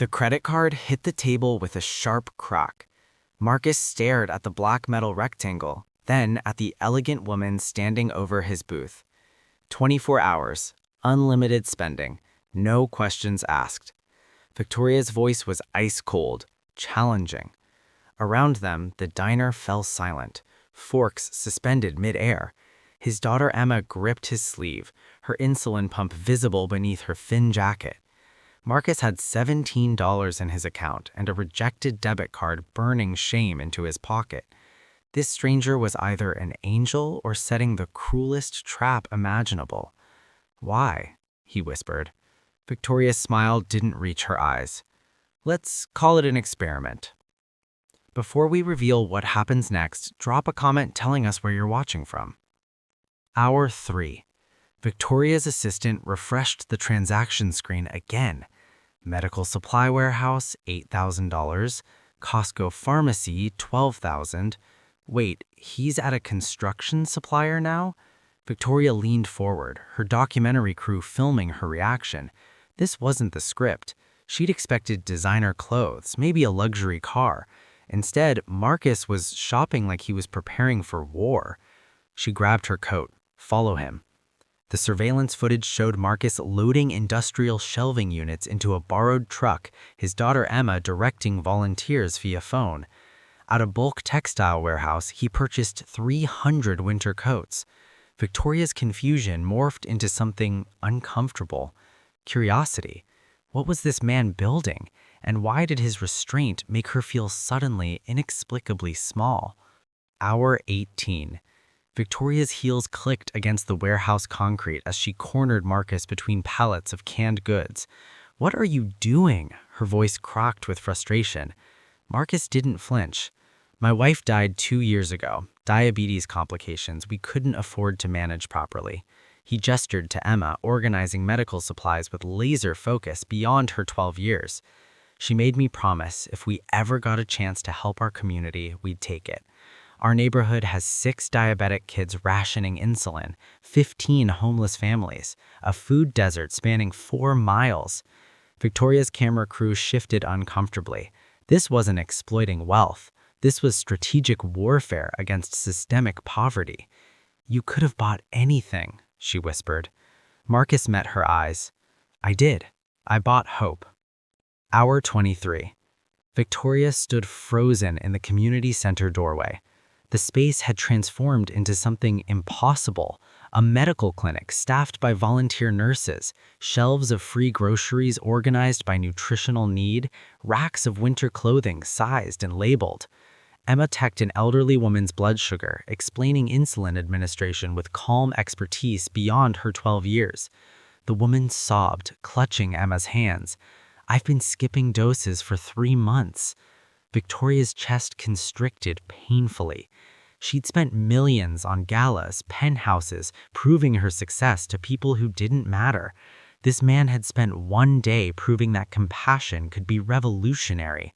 The credit card hit the table with a sharp crack. Marcus stared at the black metal rectangle, then at the elegant woman standing over his booth. 24 hours, unlimited spending, no questions asked. Victoria's voice was ice cold, challenging. Around them, the diner fell silent, forks suspended mid-air. His daughter Emma gripped his sleeve, her insulin pump visible beneath her thin jacket. Marcus had $17 in his account and a rejected debit card burning shame into his pocket. This stranger was either an angel or setting the cruelest trap imaginable. "Why?" he whispered. Victoria's smile didn't reach her eyes. "Let's call it an experiment." Before we reveal what happens next, drop a comment telling us where you're watching from. Hour 3. Victoria's assistant refreshed the transaction screen again. Medical supply warehouse, $8,000. Costco pharmacy, $12,000. Wait, he's at a construction supplier now? Victoria leaned forward, her documentary crew filming her reaction. This wasn't the script. She'd expected designer clothes, maybe a luxury car. Instead, Marcus was shopping like he was preparing for war. She grabbed her coat. "Follow him." The surveillance footage showed Marcus loading industrial shelving units into a borrowed truck, his daughter Emma directing volunteers via phone. At a bulk textile warehouse, he purchased 300 winter coats. Victoria's confusion morphed into something uncomfortable. Curiosity. What was this man building, and why did his restraint make her feel suddenly, inexplicably small? Hour 18. Victoria's heels clicked against the warehouse concrete as she cornered Marcus between pallets of canned goods. "What are you doing?" Her voice cracked with frustration. Marcus didn't flinch. "My wife died 2 years ago. Diabetes complications we couldn't afford to manage properly." He gestured to Emma, organizing medical supplies with laser focus beyond her 12 years. "She made me promise if we ever got a chance to help our community, we'd take it. Our neighborhood has 6 diabetic kids rationing insulin, 15 homeless families, a food desert spanning 4 miles. Victoria's camera crew shifted uncomfortably. This wasn't exploiting wealth. This was strategic warfare against systemic poverty. "You could have bought anything," she whispered. Marcus met her eyes. "I did. I bought hope." Hour 23. Victoria stood frozen in the community center doorway. The space had transformed into something impossible, a medical clinic staffed by volunteer nurses, shelves of free groceries organized by nutritional need, racks of winter clothing sized and labeled. Emma checked an elderly woman's blood sugar, explaining insulin administration with calm expertise beyond her 12 years. The woman sobbed, clutching Emma's hands. "I've been skipping doses for 3 months." Victoria's chest constricted painfully. She'd spent millions on galas, penthouses, proving her success to people who didn't matter. This man had spent 1 day proving that compassion could be revolutionary.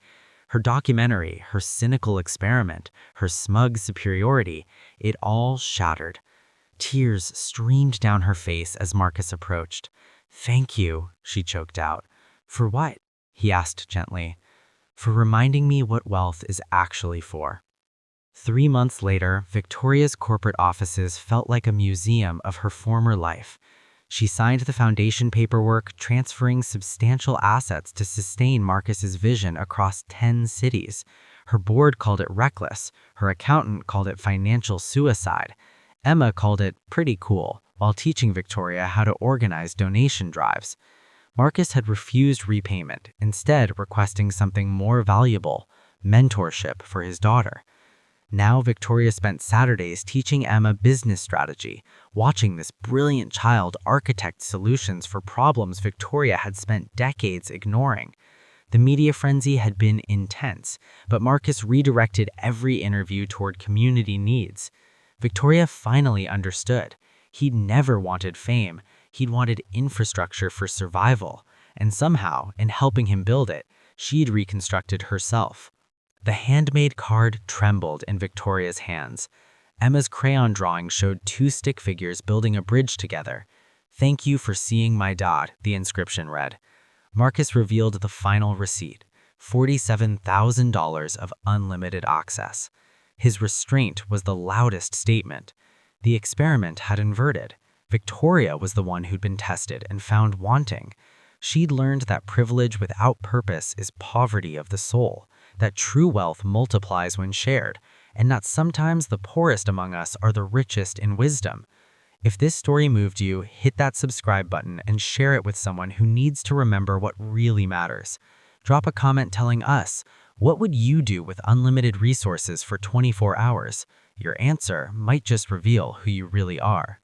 Her documentary, her cynical experiment, her smug superiority, it all shattered. Tears streamed down her face as Marcus approached. "Thank you," she choked out. "For what?" he asked gently. "For reminding me what wealth is actually for." 3 months later, Victoria's corporate offices felt like a museum of her former life. She signed the foundation paperwork, transferring substantial assets to sustain Marcus's vision across 10 cities. Her board called it reckless. Her accountant called it financial suicide. Emma called it pretty cool, while teaching Victoria how to organize donation drives. Marcus had refused repayment, instead requesting something more valuable, mentorship for his daughter. Now Victoria spent Saturdays teaching Emma business strategy, watching this brilliant child architect solutions for problems Victoria had spent decades ignoring. The media frenzy had been intense, but Marcus redirected every interview toward community needs. Victoria finally understood. He'd never wanted fame. He'd wanted infrastructure for survival, and somehow, in helping him build it, she'd reconstructed herself. The handmade card trembled in Victoria's hands. Emma's crayon drawing showed 2 stick figures building a bridge together. "Thank you for seeing my dot," the inscription read. Marcus revealed the final receipt, $47,000 of unlimited access. His restraint was the loudest statement. The experiment had inverted. Victoria was the one who'd been tested and found wanting. She'd learned that privilege without purpose is poverty of the soul, that true wealth multiplies when shared, and that sometimes the poorest among us are the richest in wisdom. If this story moved you, hit that subscribe button and share it with someone who needs to remember what really matters. Drop a comment telling us, what would you do with unlimited resources for 24 hours? Your answer might just reveal who you really are.